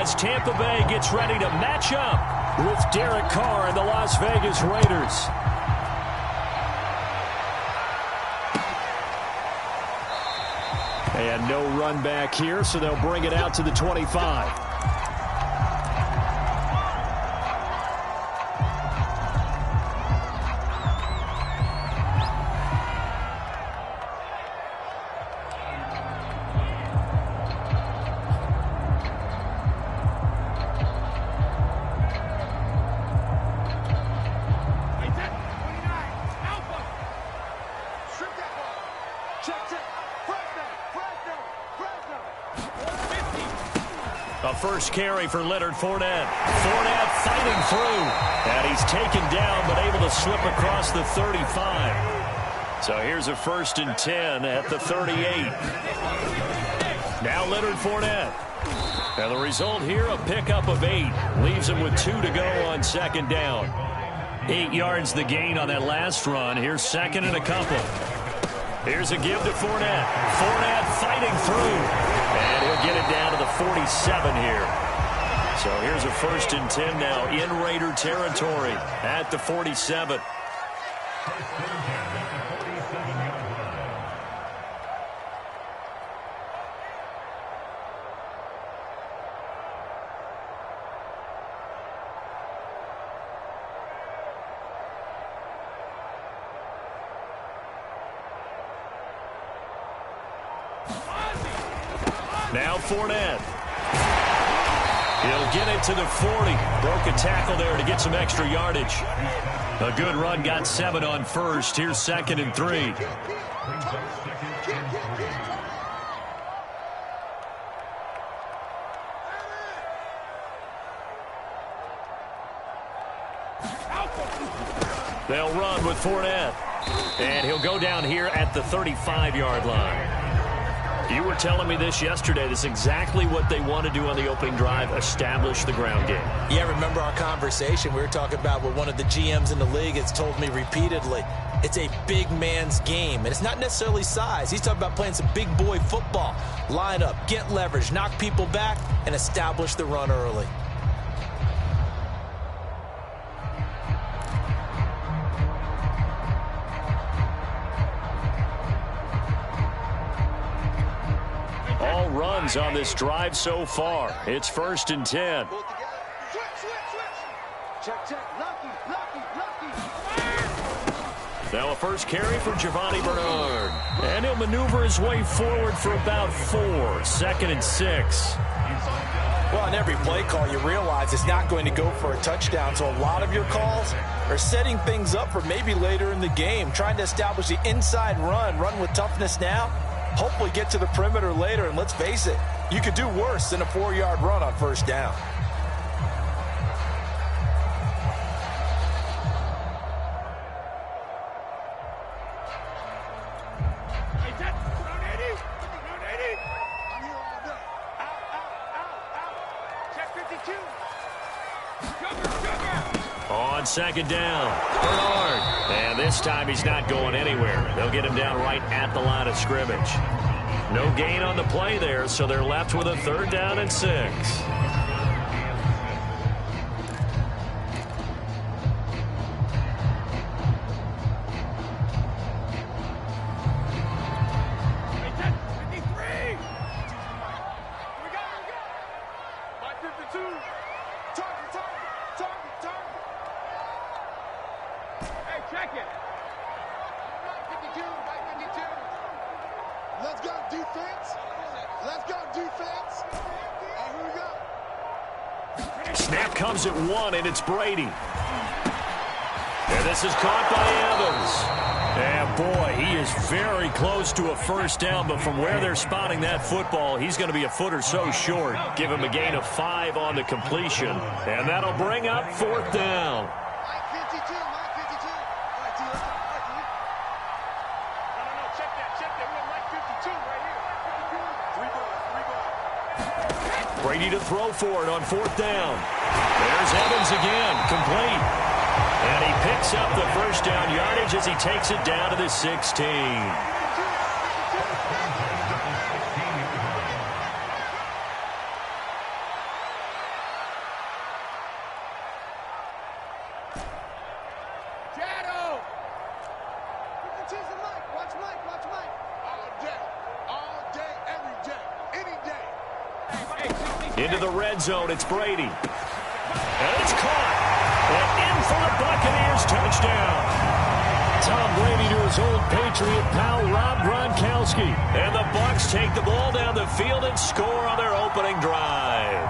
as Tampa Bay gets ready to match up with Derek Carr and the Las Vegas Raiders. And no run back here, so they'll bring it out to the 25. First carry for Leonard Fournette. Fournette fighting through. And he's taken down, but able to slip across the 35. So here's a 1st and 10 at the 38. Now Leonard Fournette. And the result here, a pickup of 8. Leaves him with 2 to go on 2nd down. 8 yards the gain on that last run. Here's 2nd and a couple. Here's a give to Fournette. Fournette fighting through. And he'll get it down to the 47 here. So here's a 1st and 10 now in Raider territory at the 47. Now Fournette. He'll get it to the 40. Broke a tackle there to get some extra yardage. A good run, got 7 on first. Here's 2nd and 3. They'll run with Fournette. And he'll go down here at the 35-yard line. You were telling me this yesterday. This is exactly what they want to do on the opening drive, establish the ground game. Yeah, remember our conversation. We were talking about what one of the GMs in the league has told me repeatedly. It's a big man's game, and it's not necessarily size. He's talking about playing some big boy football. Line up, get leverage, knock people back, and establish the run early. Runs on this drive so far. It's 1st and 10. Now a first carry for Giovanni Bernard. And he'll maneuver his way forward for about 4. 2nd and 6. Well, on every play call, you realize it's not going to go for a touchdown. So a lot of your calls are setting things up for maybe later in the game, trying to establish the inside run with toughness now. Hopefully get to the perimeter later, and let's face it, you could do worse than a 4-yard run on 1st down. On 2nd down, Bernard. And this time he's not going anywhere. They'll get him down right at the line of scrimmage. No gain on the play there, so they're left with a 3rd down and 6. Snap comes at 1, and it's Brady. And this is caught by Evans. And boy, he is very close to a 1st down, but from where they're spotting that football, he's going to be a foot or so short. Give him a gain of 5 on the completion, and that'll bring up 4th down. Brady to throw for it on 4th down. There's Evans again, complete. And he picks up the 1st down yardage as he takes it down to the 16. Into the red zone, it's Brady. And it's caught. And in for the Buccaneers touchdown. Tom Brady to his old Patriot pal, Rob Gronkowski. And the Bucs take the ball down the field and score on their opening drive.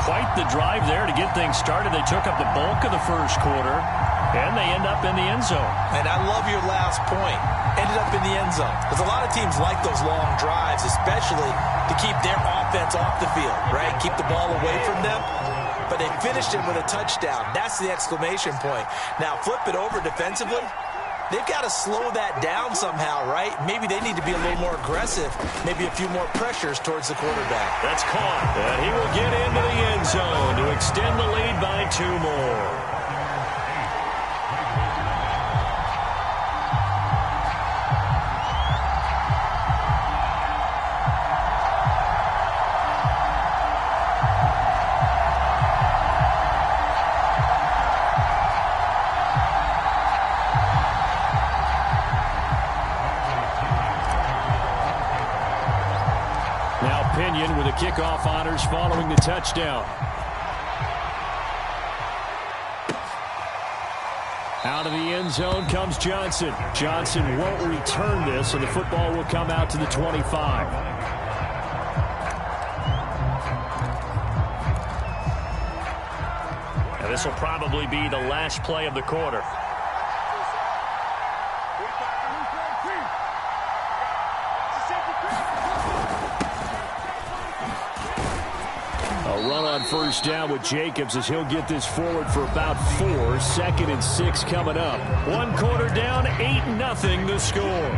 Quite the drive there to get things started. They took up the bulk of the first quarter, and they end up in the end zone. And I love your last point. Ended up in the end zone. Because a lot of teams like those long drives, especially to keep their offense off the field, right? Keep the ball away from them. But they finished it with a touchdown. That's the exclamation point. Now, flip it over defensively. They've got to slow that down somehow, right? Maybe they need to be a little more aggressive. Maybe a few more pressures towards the quarterback. That's caught. And he will get into the end zone to extend the lead by 2 more. With the kickoff honors following the touchdown. Out of the end zone comes Johnson. Johnson won't return this, and the football will come out to the 25. And this will probably be the last play of the quarter. Run on first down with Jacobs as he'll get this forward for about 4. 2nd and 6 coming up. 1 quarter down, 8-0 the score.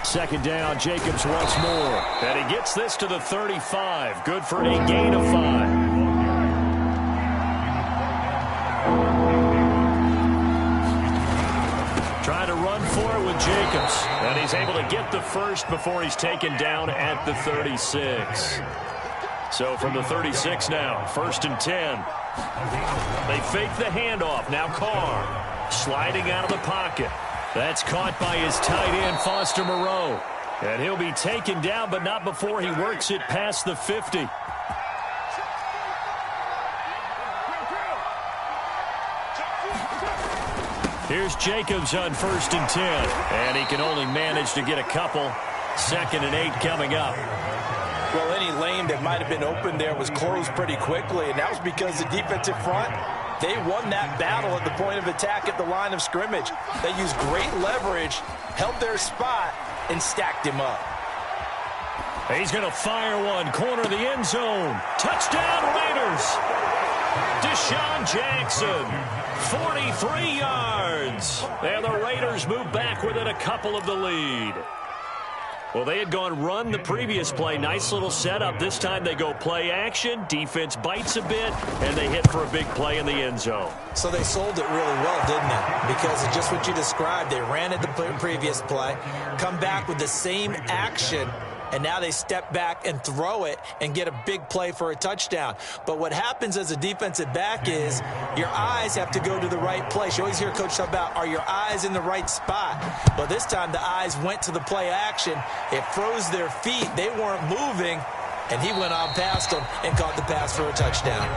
Second down, Jacobs once more. And he gets this to the 35. Good for a gain of 5. Trying to run for it with Jacobs. And he's able to get the first before he's taken down at the 36. So from the 36 now, 1st and 10. They fake the handoff. Now Carr sliding out of the pocket. That's caught by his tight end, Foster Moreau. And he'll be taken down, but not before he works it past the 50. Here's Jacobs on 1st and 10. And he can only manage to get a couple. 2nd and 8 coming up. Well, any lane that might have been open there was closed pretty quickly, and that was because the defensive front, they won that battle at the point of attack at the line of scrimmage. They used great leverage, held their spot, and stacked him up. He's going to fire one. Corner of the end zone. Touchdown, Raiders. Deshaun Jackson, 43 yards. And the Raiders move back within a couple of the lead. Well, they had gone run the previous play. Nice little setup. This time they go play action. Defense bites a bit, and they hit for a big play in the end zone. So they sold it really well, didn't they? Because of just what you described. They ran at the previous play, come back with the same action, and now they step back and throw it and get a big play for a touchdown. But what happens as a defensive back is your eyes have to go to the right place. You always hear Coach talk about, are your eyes in the right spot? Well, this time the eyes went to the play action. It froze their feet. They weren't moving, and he went on past them and caught the pass for a touchdown.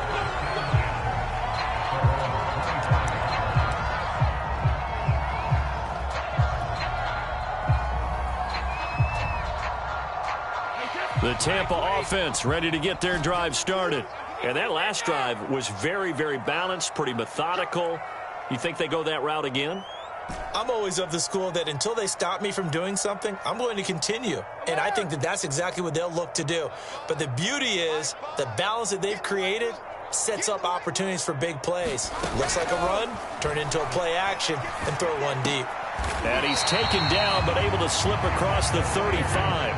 The Tampa offense ready to get their drive started. And that last drive was very, very balanced, pretty methodical. You think they go that route again? I'm always of the school that until they stop me from doing something, I'm going to continue. And I think that that's exactly what they'll look to do. But the beauty is the balance that they've created sets up opportunities for big plays. Looks like a run, turn into a play action, and throw one deep. And he's taken down, but able to slip across the 35.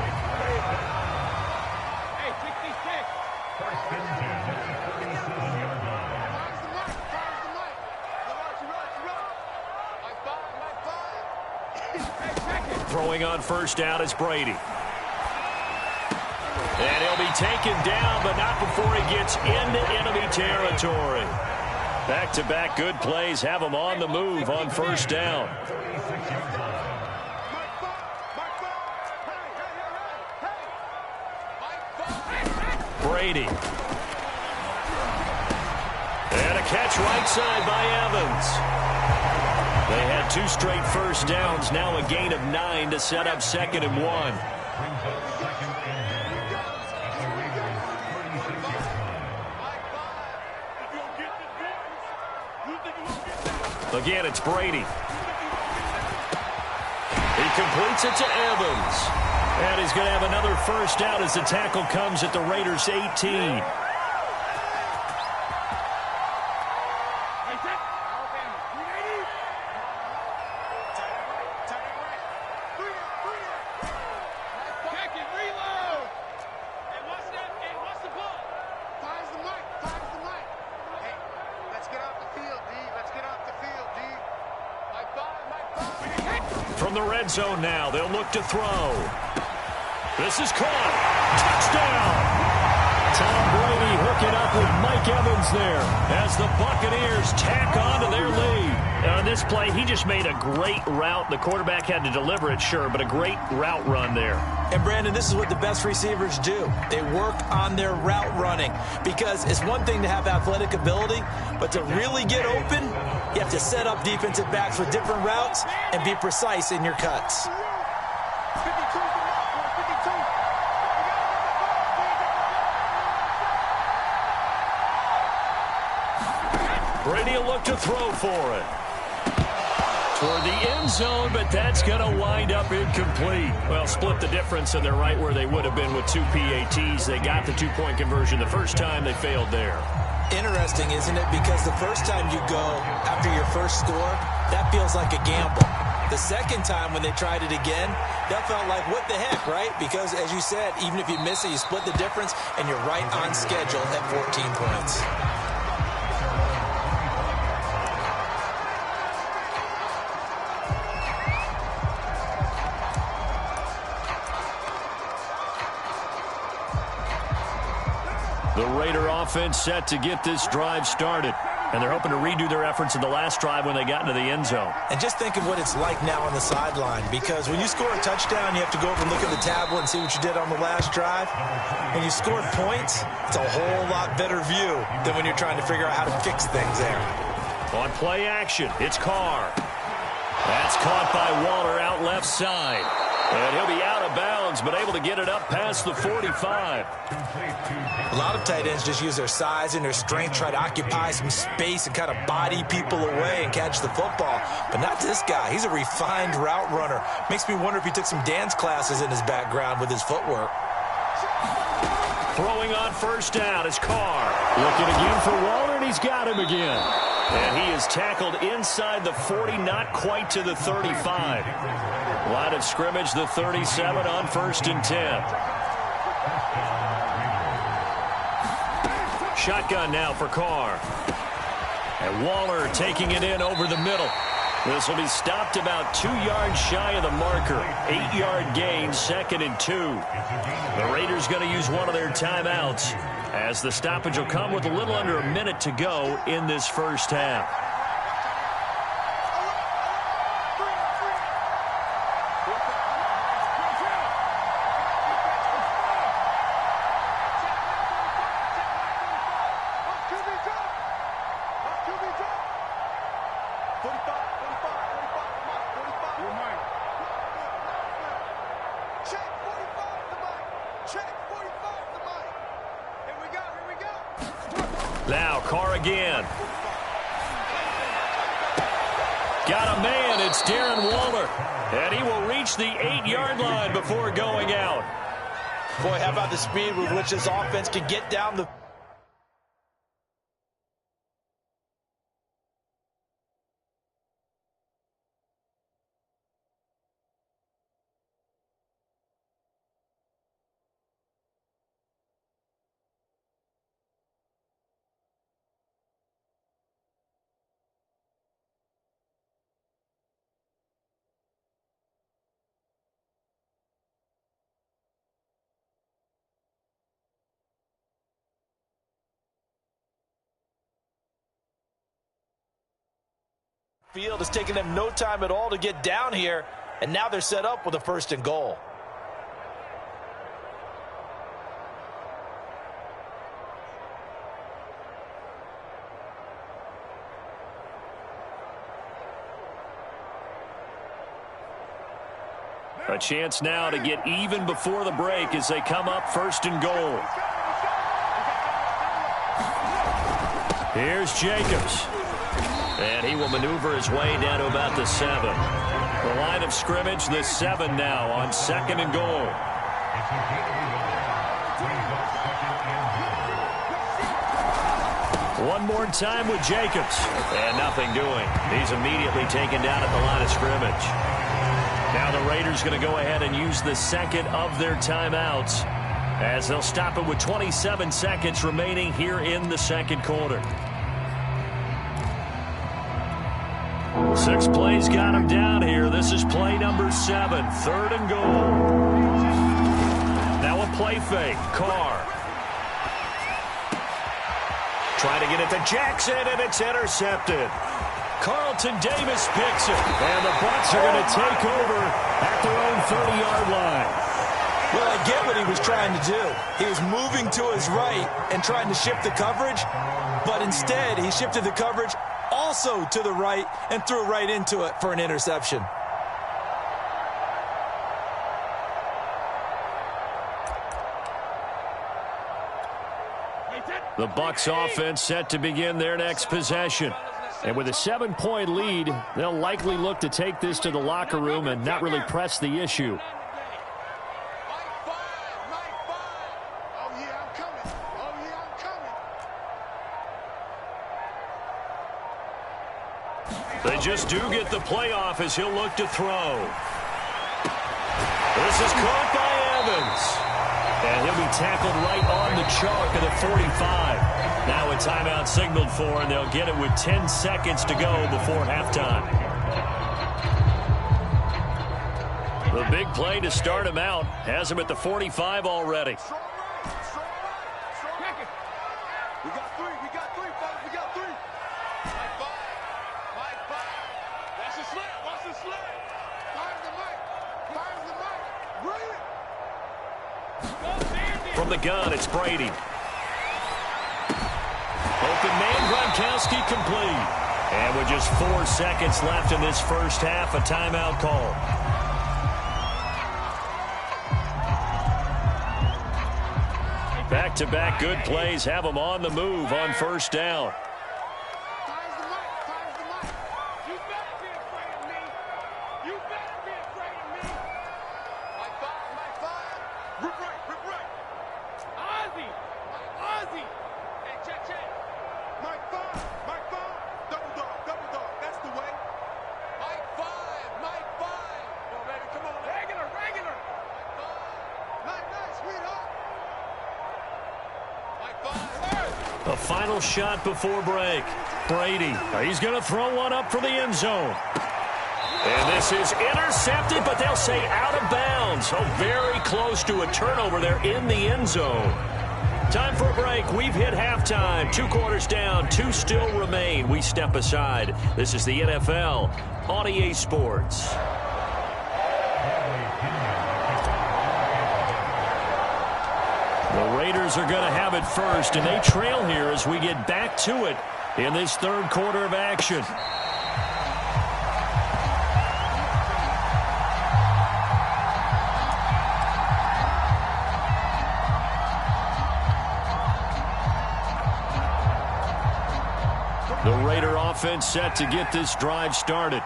Throwing on first down is Brady. And he'll be taken down, but not before he gets into enemy territory. Back-to-back good plays have them on the move on first down. Brady. And a catch right side by Evans. They had 2 straight first downs, now a gain of 9 to set up 2nd and 1. Again, it's Brady. He completes it to Evans. And he's going to have another first down as the tackle comes at the Raiders' 18. From the red zone now, they'll look to throw. This is caught. Touchdown! Tom Brady hooking up with Mike Evans there as the Buccaneers tack on to their lead. On this play, he just made a great route. The quarterback had to deliver it, sure, but a great route run there. And, Brandon, this is what the best receivers do. They work on their route running because it's one thing to have athletic ability, but to really get open, you have to set up defensive backs with different routes and be precise in your cuts. Brady will look to throw for it. Toward the end zone, but that's going to wind up incomplete. Well, split the difference, and they're right where they would have been with 2 PATs. They got the 2-point conversion the first time. They failed there. Interesting, isn't it? Because the first time you go after your first score, that feels like a gamble. The second time when they tried it again, that felt like, what the heck, right? Because, as you said, even if you miss it, you split the difference, and you're right on schedule at 14 points. The Raider offense set to get this drive started. And they're hoping to redo their efforts in the last drive when they got into the end zone. And just think of what it's like now on the sideline, because when you score a touchdown, you have to go over and look at the tablet and see what you did on the last drive. When you scored points, it's a whole lot better view than when you're trying to figure out how to fix things there. On play action, it's Carr. That's caught by Waller out left side. And he'll be out of bounds, but able to get it up past the 45. A lot of tight ends just use their size and their strength, try to occupy some space and kind of body people away and catch the football. But not this guy. He's a refined route runner. Makes me wonder if he took some dance classes in his background with his footwork. Throwing on first down is Carr. Looking again for Waller, and he's got him again. And he is tackled inside the 40, not quite to the 35. Line of scrimmage, the 37 on 1st and 10. Shotgun now for Carr. And Waller taking it in over the middle. This will be stopped about 2 yards shy of the marker. 8-yard gain, 2nd and 2. The Raiders going to use one of their timeouts as the stoppage will come with a little under a minute to go in this first half. Now, Carr again. Got a man, it's Darren Waller. And he will reach the 8-yard line before going out. Boy, how about the speed with which this offense can get down the field. It's taken them no time at all to get down here, and now they're set up with a 1st and goal. A chance now to get even before the break as they come up 1st and goal. Here's Jacobs. And he will maneuver his way down to about the 7. The line of scrimmage, the 7 now on 2nd and goal. One more time with Jacobs. And nothing doing. He's immediately taken down at the line of scrimmage. Now the Raiders going to go ahead and use the 2nd of their timeouts as they'll stop it with 27 seconds remaining here in the 2nd quarter. 6 plays got him down here. This is play number 7, 3rd and goal. Now a play fake. Carr. Trying to get it to Jackson, and it's intercepted. Carlton Davis picks it, and the Bucs are going to take over at their own 30-yard line. Well, I get what he was trying to do. He was moving to his right and trying to shift the coverage, but instead he shifted the coverage also to the right and threw right into it for an interception. The Bucs offense set to begin their next possession. And with a 7-point lead, they'll likely look to take this to the locker room and not really press the issue. They just do get the playoff as he'll look to throw. This is caught by Evans. And he'll be tackled right on the chalk of the 45. Now a timeout signaled for, and they'll get it with 10 seconds to go before halftime. The big play to start him out has him at the 45 already. We got three, fellas, we got 3. Mike 5. Watch the slant, watch the slant. Fires the mic. Bring it. From the gun, it's Brady. Open man, Gronkowski complete. And with just 4 seconds left in this first half, a timeout call. Back-to-back good plays have them on the move on 1st down. A final shot before break. Brady, he's going to throw one up for the end zone. And this is intercepted, but they'll say out of bounds. Oh, very close to a turnover there in the end zone. Time for a break. We've hit halftime. 2 quarters down, 2 still remain. We step aside. This is the NFL on EA Sports. The Raiders are going to have it first, and they trail here as we get back to it in this 3rd quarter of action. The Raider offense set to get this drive started.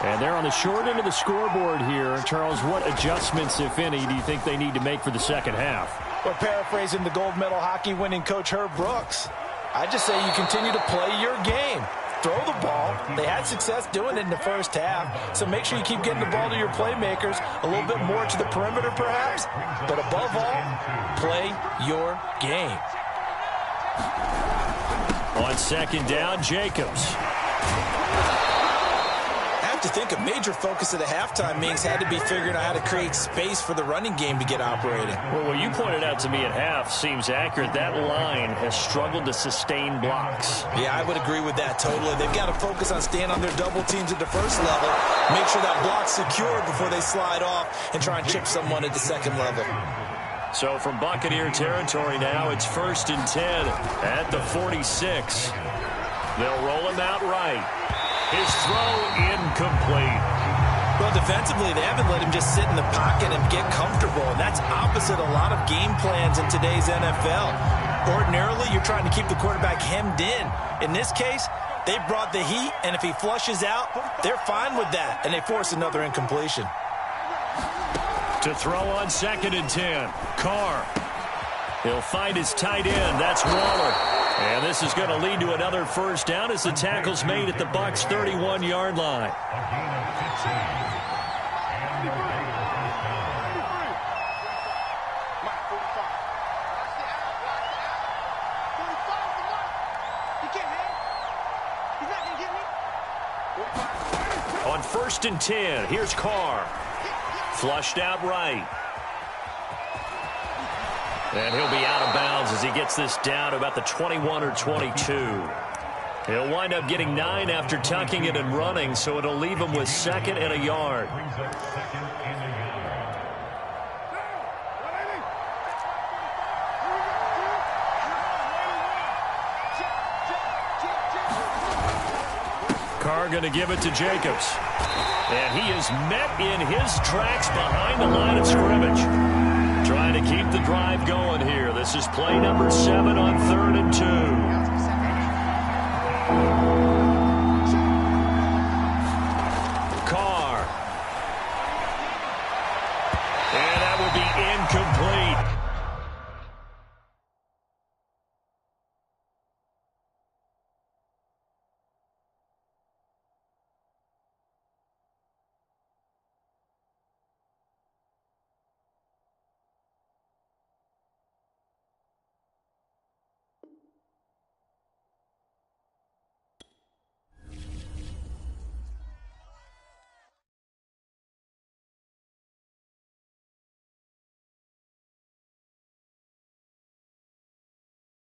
And they're on the short end of the scoreboard here. Charles, what adjustments, if any, do you think they need to make for the second half? Or paraphrasing the gold medal hockey winning coach Herb Brooks, I just say you continue to play your game. Throw the ball. They had success doing it in the first half, so make sure you keep getting the ball to your playmakers, a little bit more to the perimeter perhaps, but above all, play your game. On 2nd down, Jacobs. have to think a major focus of the halftime meetings had to be figuring out how to create space for the running game to get operating. Well, what you pointed out to me at half seems accurate. That line has struggled to sustain blocks. Yeah, I would agree with that totally. They've got to focus on staying on their double teams at the first level, make sure that block's secured before they slide off and try and chip someone at the second level. So from Buccaneer territory now, it's 1st and 10 at the 46. They'll roll him out right. His throw incomplete. Well, defensively, they haven't let him just sit in the pocket and get comfortable, and that's opposite a lot of game plans in today's NFL. Ordinarily, you're trying to keep the quarterback hemmed in. In this case, they brought the heat, and if he flushes out, they're fine with that, and they force another incompletion. To throw on 2nd and 10. Carr. He'll find his tight end. That's Waller. And this is going to lead to another first down as the tackle's made at the Bucs' 31-yard line. On 1st and 10, here's Carr. Flushed out right. And he'll be out of bounds as he gets this down to about the 21 or 22. He'll wind up getting 9 after tucking it and running, so it'll leave him with 2nd and a yard. Carr going to give it to Jacobs. And he is met in his tracks behind the line of scrimmage. Trying to keep the drive going here. This is play number 7 on 3rd and 2. Carr. And